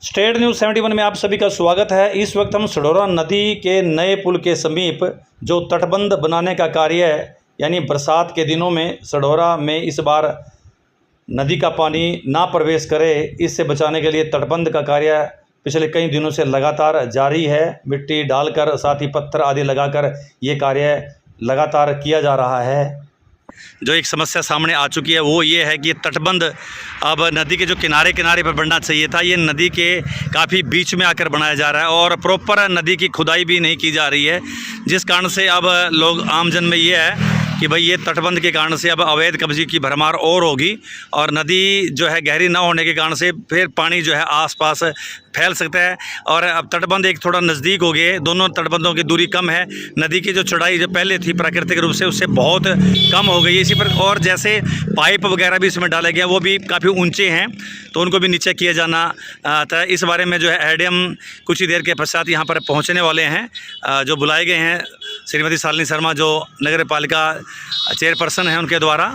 State news 71 में आप सभी का स्वागत है। इस वक्त हम सढौरा नदी के नए पुल के समीप जो तटबंध बनाने का कार्य है, यानी बरसात के दिनों में सढौरा में इस बार नदी का पानी ना प्रवेश करे, इससे बचाने के लिए तटबंध का कार्य पिछले कई दिनों से लगातार जारी है। मिट्टी डालकर साथ ही पत्थर आदि लगाकर ये कार्य लगातार किया जा रहा है। जो एक समस्या सामने आ चुकी है वो ये है कि तटबंध अब नदी के जो किनारे किनारे पर बनना चाहिए था, ये नदी के काफ़ी बीच में आकर बनाया जा रहा है और प्रॉपर नदी की खुदाई भी नहीं की जा रही है, जिस कारण से अब लोग आमजन में ये है कि भाई ये तटबंध के कारण से अब अवैध कब्जे की भरमार और होगी और नदी जो है गहरी ना होने के कारण से फिर पानी जो है आसपास फैल सकता है। और अब तटबंध एक थोड़ा नज़दीक हो गए, दोनों तटबंधों की दूरी कम है, नदी की जो चौड़ाई जो पहले थी प्राकृतिक रूप से उससे बहुत कम हो गई है। इसी पर और जैसे पाइप वगैरह भी इसमें डाले गए वो भी काफ़ी ऊंचे हैं, तो उनको भी नीचे किया जाना था। इस बारे में जो है एडीएम कुछ ही देर के पश्चात यहाँ पर पहुँचने वाले हैं। जो बुलाए गए हैं श्रीमती शालिनी शर्मा जो नगर पालिका चेयरपर्सन हैं उनके द्वारा,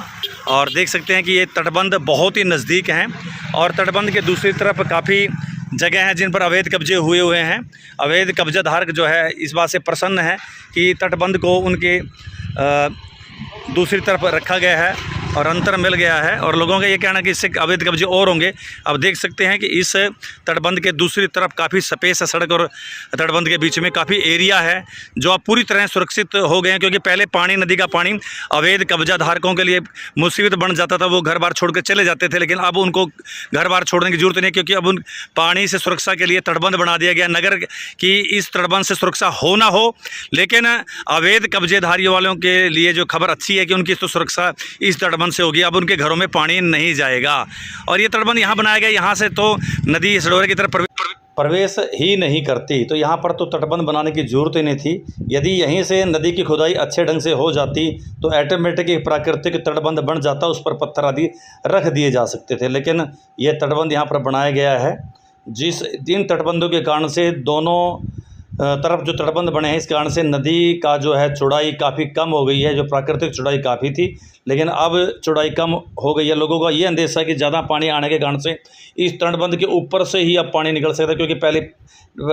और देख सकते हैं कि ये तटबंध बहुत ही नज़दीक हैं और तटबंध के दूसरी तरफ काफ़ी जगह हैं जिन पर अवैध कब्जे हुए हैं। अवैध कब्जाधारक जो है इस बात से प्रसन्न है कि तटबंध को उनके दूसरी तरफ रखा गया है और अंतर मिल गया है, और लोगों का ये कहना है कि इससे अवैध कब्जे और होंगे। अब देख सकते हैं कि इस तटबंध के दूसरी तरफ काफ़ी स्पेस है, सड़क और तटबंध के बीच में काफ़ी एरिया है जो अब पूरी तरह सुरक्षित हो गए हैं, क्योंकि पहले पानी नदी का पानी अवैध कब्जा धारकों के लिए मुसीबत बन जाता था, वो घर बार छोड़ कर चले जाते थे, लेकिन अब उनको घर बार छोड़ने की जरूरत नहीं, क्योंकि अब उन पानी से सुरक्षा के लिए तटबंध बना दिया गया। नगर की इस तटबंध से सुरक्षा हो ना हो, लेकिन अवैध कब्जेधारियों वालों के लिए जो खबर अच्छी है कि उनकी तो सुरक्षा इस तटबंध से होगी, अब उनके घरों में पानी नहीं जाएगा। और ये तटबंध यहाँ बनाया गया, यहाँ से तो नदी सढौरे की तरफ प्रवेश ही नहीं करती, तो यहाँ पर तो तटबंध बनाने की ज़रूरत ही नहीं थी। यदि यहीं से नदी की खुदाई अच्छे ढंग से हो जाती तो ऑटोमेटिक एक प्राकृतिक तटबंध बन जाता, उस पर पत्थर आदि रख दिए जा सकते थे, लेकिन ये तटबंध यहाँ पर बनाया गया है। जिन तटबंधों के कारण से दोनों तरफ जो तटबंध बने हैं, इस कारण से नदी का जो है चौड़ाई काफ़ी कम हो गई है। जो प्राकृतिक चौड़ाई काफ़ी थी, लेकिन अब चौड़ाई कम हो गई है। लोगों का ये अंदेशा है कि ज़्यादा पानी आने के कारण से इस तटबंध के ऊपर से ही अब पानी निकल सकता है, क्योंकि पहले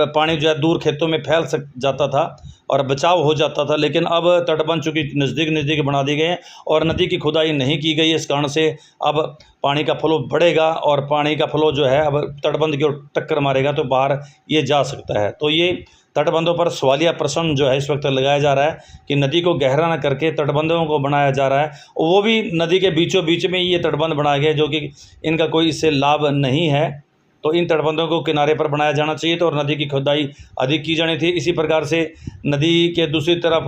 पानी जो है दूर खेतों में फैल जाता था और बचाव हो जाता था, लेकिन अब तटबंध चूँकि नज़दीक बना दिए गए हैं और नदी की खुदाई नहीं की गई है, इस कारण से अब पानी का फ्लो बढ़ेगा और पानी का फ्लो जो है अब तटबंध की ओर टक्कर मारेगा तो बाहर ये जा सकता है। तो ये तटबंधों पर सवालिया प्रश्न जो है इस वक्त लगाया जा रहा है कि नदी को गहरा न करके तटबंधों को बनाया जा रहा है, और वो भी नदी के बीचों बीच में ये तटबंध बनाया गया, जो कि इनका कोई इससे लाभ नहीं है। तो इन तटबंधों को किनारे पर बनाया जाना चाहिए तो, और नदी की खुदाई अधिक की जानी थी। इसी प्रकार से नदी के दूसरी तरफ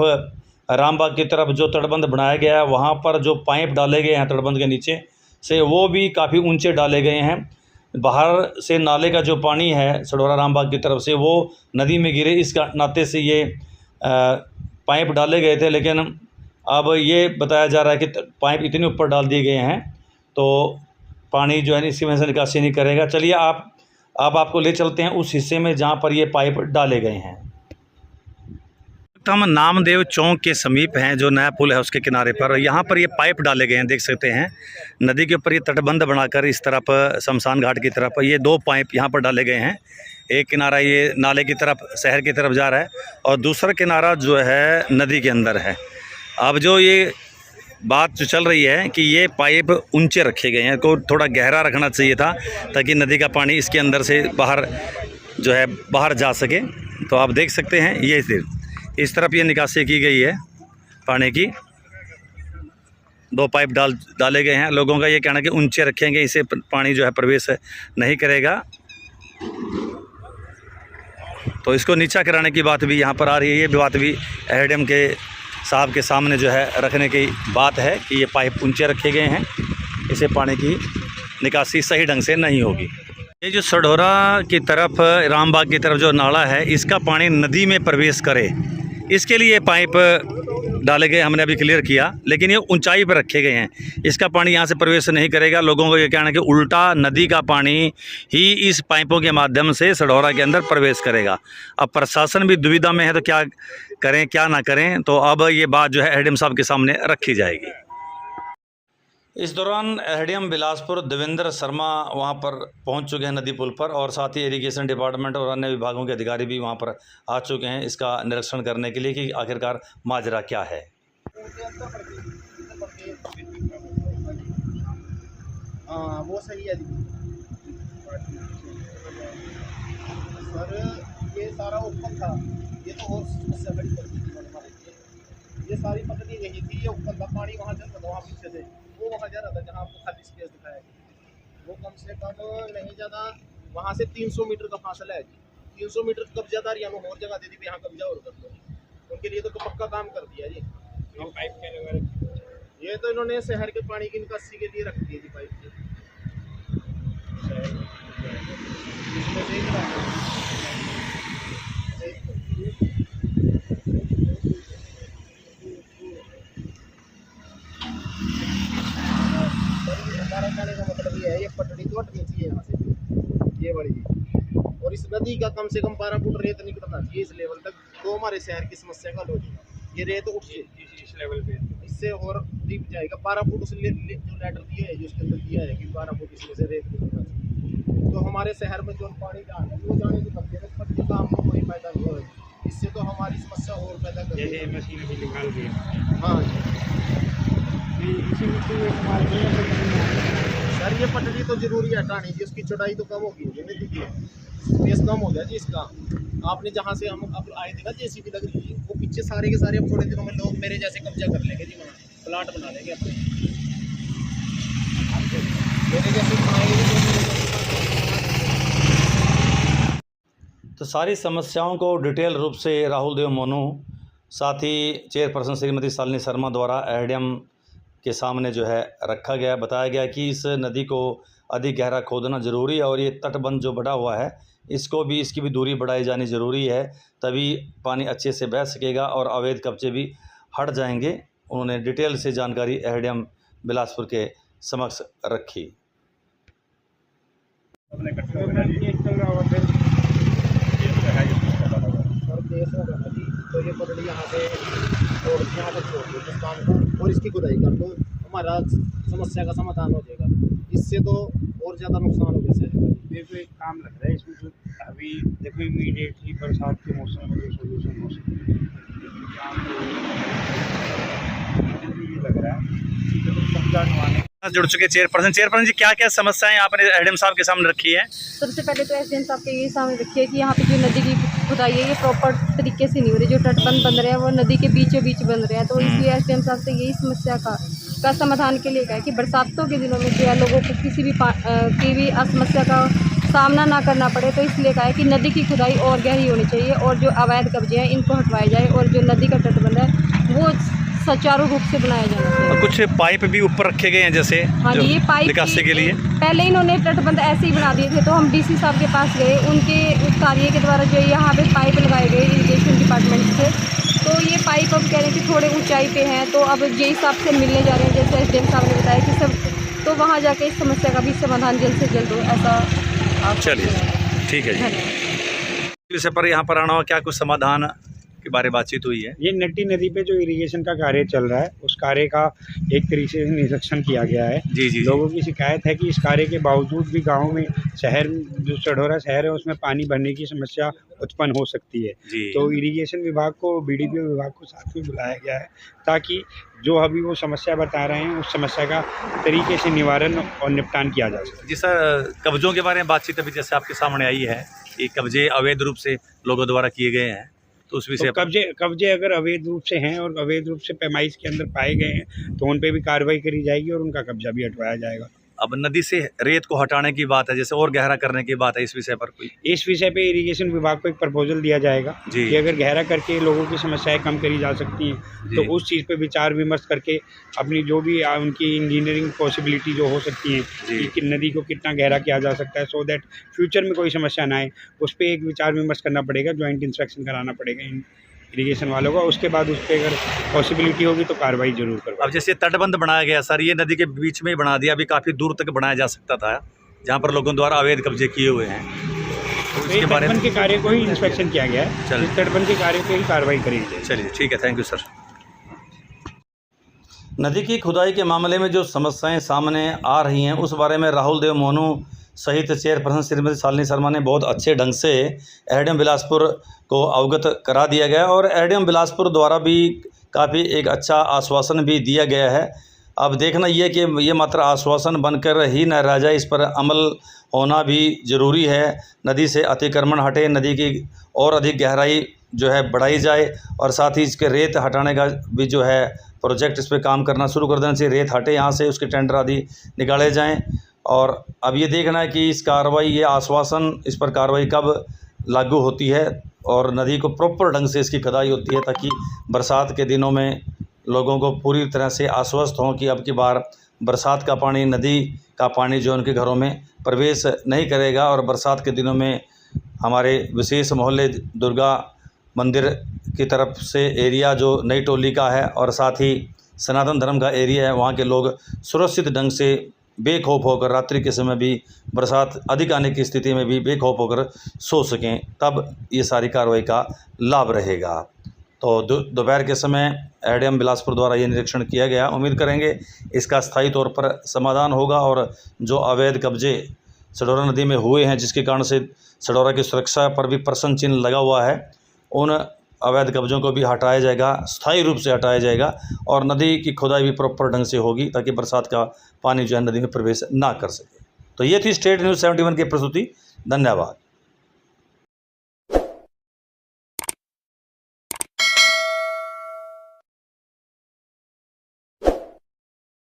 रामबाग की तरफ जो तटबंध बनाया गया है, वहाँ पर जो पाइप डाले गए हैं तटबंध के नीचे से, वो भी काफ़ी ऊंचे डाले गए हैं। बाहर से नाले का जो पानी है सढौरा रामबाग की तरफ से वो नदी में गिरे, इस नाते से ये पाइप डाले गए थे, लेकिन अब ये बताया जा रहा है कि पाइप इतने ऊपर डाल दिए गए हैं तो पानी जो है इसी में से निकासी नहीं करेगा। चलिए अब आपको ले चलते हैं उस हिस्से में जहाँ पर ये पाइप डाले गए हैं। हम नामदेव चौक के समीप हैं, जो नया पुल है उसके किनारे पर। यहाँ पर ये पाइप डाले गए हैं, देख सकते हैं नदी के ऊपर ये तटबंध बनाकर इस तरफ शमशान घाट की तरफ ये दो पाइप यहाँ पर डाले गए हैं। एक किनारा ये नाले की तरफ शहर की तरफ जा रहा है और दूसरा किनारा जो है नदी के अंदर है। अब जो ये बात जो चल रही है कि ये पाइप ऊंचे रखे गए हैं, को थोड़ा गहरा रखना चाहिए था ताकि नदी का पानी इसके अंदर से बाहर जा सके। तो आप देख सकते हैं ये इस तरफ ये निकासी की गई है पानी की, दो पाइप डाले गए हैं। लोगों का ये कहना है कि ऊंचे रखेंगे, इससे पानी जो है प्रवेश नहीं करेगा, तो इसको नीचा कराने की बात भी यहाँ पर आ रही है। ये बात भी एडीएम के साहब के सामने जो है रखने की बात है कि ये पाइप ऊंचे रखे गए हैं, इससे पानी की निकासी सही ढंग से नहीं होगी। ये जो सढौरा की तरफ रामबाग की तरफ जो नाला है, इसका पानी नदी में प्रवेश करे, इसके लिए पाइप डाले गए, हमने अभी क्लियर किया, लेकिन ये ऊंचाई पर रखे गए हैं, इसका पानी यहाँ से प्रवेश नहीं करेगा। लोगों को ये कहना है कि उल्टा नदी का पानी ही इस पाइपों के माध्यम से सढौरा के अंदर प्रवेश करेगा। अब प्रशासन भी दुविधा में है, तो क्या करें क्या ना करें, तो अब ये बात जो है एडीएम साहब के सामने रखी जाएगी। इस दौरान एसडीएम बिलासपुर देवेंद्र शर्मा वहां पर पहुंच चुके हैं नदी पुल पर, और साथ ही इरिगेशन डिपार्टमेंट और अन्य विभागों के अधिकारी भी वहां पर आ चुके हैं इसका निरीक्षण करने के लिए कि आखिरकार माजरा क्या है। हाँ वो सही है सर, ये सारा ऊपर था, ये तो और समस्या बड़ी पड़ती थी हमारे लिए। ये सारी पटनी नहीं थी, ये ऊपर का पानी वहाँ चल रहा था, वहाँ पीछे से वो वहाँ जा रहा था जहाँ आपको खाली स्पेस दिखाया गया। वो कम से कम नहीं ज़्यादा, वहाँ से 300 मीटर का फासला है जी। 300 मीटर कब्जादार यहाँ और जगह दे दी, यहाँ कब्जा और कर दो, उनके लिए तो पक्का काम कर दिया जी। पाइप के लगा, ये तो इन्होंने शहर के पानी की निकासी के लिए रख दिए जी पाइप की। हमारा कहने का मतलब ये है, ये पटड़ी तो हटनी चाहिए यहाँ से, ये बड़ी, और इस नदी का कम से कम 12 फुट रेत निकलना चाहिए इस लेवल तक, तो हमारे शहर की समस्या का हो जाएगा। ये रेत उठ इस लेवल पे, इससे और डीप जाएगा 12 फुट, उस जो लेटर दिया है, जो उसके अंदर दिया है कि 12 फुट इसमें से रेत निकलना चाहिए, तो हमारे शहर में जो पानी जाना है वो जाने से बचेगा, पटड़ी का हमको कोई फायदा नहीं होगा, इससे तो हमारी समस्या और पैदा कर जैसे मशीन भी निकाल दी। हाँ सर, ये पटड़ी तो जरूरी है हटानी जी, उसकी चौड़ाई तो कम होगी, नदी की स्पेस कम हो गया जी इसका। आपने जहाँ से हम अब आए थे ना जेसीबी लग रही है, वो पीछे सारे के सारे अब थोड़े दिनों में लोग मेरे जैसे कब्जा कर लेंगे जी, वहाँ प्लाट बना लेंगे अपने, मेरे जैसे बनाएंगे। तो सारी समस्याओं को डिटेल रूप से राहुल देव मोनू, साथ ही चेयरपर्सन श्रीमती शालिनी शर्मा द्वारा एसडीएम के सामने जो है रखा गया। बताया गया कि इस नदी को अधिक गहरा खोदना ज़रूरी है, और ये तटबंध जो बढ़ा हुआ है इसकी भी दूरी बढ़ाई जानी ज़रूरी है, तभी पानी अच्छे से बह सकेगा और अवैध कब्जे भी हट जाएंगे। उन्होंने डिटेल से जानकारी एसडीएम बिलासपुर के समक्ष रखी। तो ये पटड़ी यहाँ से और यहाँ तक छोड़ दो हिंदुस्तान को, और इसकी खुदाई कर दो, हमारा समस्या का समाधान हो जाएगा। इससे तो और ज़्यादा नुकसान हो गया। देखो एक काम लग रहा है इसमें, जो अभी देखो इमीडिएटली बरसात के मौसम में जो सोल्यूशन हो सकता है, लग रहा है जुड़ चुके चेयरपर्सन जी, क्या क्या समस्याएं आपने एसडीएम साहब के सामने रखी है? सबसे पहले तो एसडीएम साहब के ये सामने रखी है कि यहाँ पे जो नदी की खुदाई है ये प्रॉपर तरीके से नहीं हो रही, जो तटबंध बन रहे हैं वो नदी के बीचों बीच बन रहे हैं, तो इसलिए एसडीएम साहब से यही समस्या का समाधान के लिए कहा है कि बरसातों के दिनों में जो है लोगों को किसी भी समस्या का सामना ना करना पड़े, तो इसलिए कहा है कि नदी की खुदाई और गहरी होनी चाहिए और जो अवैध कब्जे हैं इनको हटवाए जाए, और जो नदी का तटबंध है वो सुचारू रूप से बनाया जाना चाहिए। कुछ पाइप भी ऊपर रखे गए हैं जैसे, हाँ जी, ये पाइप निकासी के लिए पहले इन्होंने तटबंध ऐसे ही बना दिए थे, तो हम डीसी साहब के पास गए, उनके उस कार्य के द्वारा जो यहाँ पे पाइप लगाए गए इरिगेशन डिपार्टमेंट से, तो ये पाइप अब कह रहे हैं कि थोड़े ऊंचाई पे हैं, तो अब जेई साहब से मिलने जा रहे हैं, जैसे एसडीएम साहब ने बताया कि सब, तो वहाँ जाके इस समस्या का भी समाधान जल्द से जल्द हो, ऐसा। चलिए ठीक है जी। विषय पर यहाँ पर आना हुआ, क्या कुछ समाधान के बारे में बातचीत हुई है? ये नट्टी नदी पे जो इरिगेशन का कार्य चल रहा है, उस कार्य का एक तरीके से निरीक्षण किया गया है। जी। लोगों की शिकायत है कि इस कार्य के बावजूद भी गाँव में, शहर जो सढौरा शहर है उसमें पानी भरने की समस्या उत्पन्न हो सकती है। तो इरिगेशन विभाग को, बीडीपीओ विभाग को साथ में बुलाया गया है, ताकि जो अभी वो समस्या बता रहे हैं उस समस्या का तरीके से निवारण और निपटान किया जा सके। जी सर, कब्जों के बारे में बातचीत अभी जैसे आपके सामने आई है कि कब्जे अवैध रूप से लोगों द्वारा किए गए हैं, तो उस विषय तो कब्जे अगर अवैध रूप से हैं और अवैध रूप से पैमाइश के अंदर पाए गए हैं तो उन पे भी कार्रवाई करी जाएगी और उनका कब्जा भी हटवाया जाएगा। अब नदी से रेत को हटाने की बात है, जैसे और गहरा करने की बात है, इस विषय पर कोई? इस विषय पे इरिगेशन विभाग को एक प्रपोजल दिया जाएगा कि अगर गहरा करके लोगों की समस्याएं कम करी जा सकती हैं तो उस चीज़ पे विचार विमर्श करके अपनी जो भी उनकी इंजीनियरिंग पॉसिबिलिटी जो हो सकती है कि नदी को कितना गहरा किया जा सकता है, सो दैट फ्यूचर में कोई समस्या ना आए, उस पर एक विचार विमर्श करना पड़ेगा, ज्वाइंट इंस्पेक्शन कराना पड़ेगा इरिगेशन वालों का। उसके बाद उस पर अगर पॉसिबिलिटी होगी तो कार्रवाई जरूर करो। अब जैसे तटबंध बनाया गया सर, ये नदी के बीच में ही बना दिया, अभी काफ़ी दूर तक बनाया जा सकता था जहाँ पर लोगों द्वारा अवैध कब्जे किए हुए हैं, तो इसके बारे में तटबंध के कार्य को ही इंस्पेक्शन किया गया है, इस तटबंध के कार्य पर ही कार्रवाई करी जाए। चलिए ठीक है, थैंक यू सर। नदी की खुदाई के मामले में जो समस्याएं सामने आ रही हैं उस बारे में राहुल देव मोनू सहित चेयरपर्सन श्रीमती शालिनी शर्मा ने बहुत अच्छे ढंग से एडीएम बिलासपुर को अवगत करा दिया गया और एडीएम बिलासपुर द्वारा भी काफ़ी एक अच्छा आश्वासन भी दिया गया है। अब देखना ये कि ये मात्र आश्वासन बनकर ही न रह जाए, इस पर अमल होना भी ज़रूरी है। नदी से अतिक्रमण हटे, नदी की और अधिक गहराई जो है बढ़ाई जाए और साथ ही इसके रेत हटाने का भी जो है प्रोजेक्ट, इस पर काम करना शुरू कर देना चाहिए। रेत हटे यहाँ से, उसके टेंडर आदि निकाले जाएं और अब ये देखना है कि इस कार्रवाई, ये आश्वासन, इस पर कार्रवाई कब लागू होती है और नदी को प्रॉपर ढंग से इसकी खुदाई होती है, ताकि बरसात के दिनों में लोगों को पूरी तरह से आश्वस्त हों कि अब की बार बरसात का पानी, नदी का पानी जो उनके घरों में प्रवेश नहीं करेगा। और बरसात के दिनों में हमारे विशेष मोहल्ले दुर्गा मंदिर की तरफ से एरिया जो नई टोली का है और साथ ही सनातन धर्म का एरिया है, वहाँ के लोग सुरक्षित ढंग से बेखौफ होकर रात्रि के समय भी, बरसात अधिक आने की स्थिति में भी बेखौफ होकर सो सकें, तब ये सारी कार्रवाई का लाभ रहेगा। तो दोपहर के समय एडीएम बिलासपुर द्वारा ये निरीक्षण किया गया। उम्मीद करेंगे इसका स्थायी तौर पर समाधान होगा और जो अवैध कब्जे सडोरा नदी में हुए हैं, जिसके कारण से सडोरा की सुरक्षा पर भी प्रश्न चिन्ह लगा हुआ है, उन अवैध कब्जों को भी हटाया जाएगा, स्थायी रूप से हटाया जाएगा और नदी की खुदाई भी प्रॉपर ढंग से होगी, ताकि बरसात का पानी जो है नदी में प्रवेश ना कर सके। तो ये थी स्टेट न्यूज़ 71 की प्रस्तुति। धन्यवाद।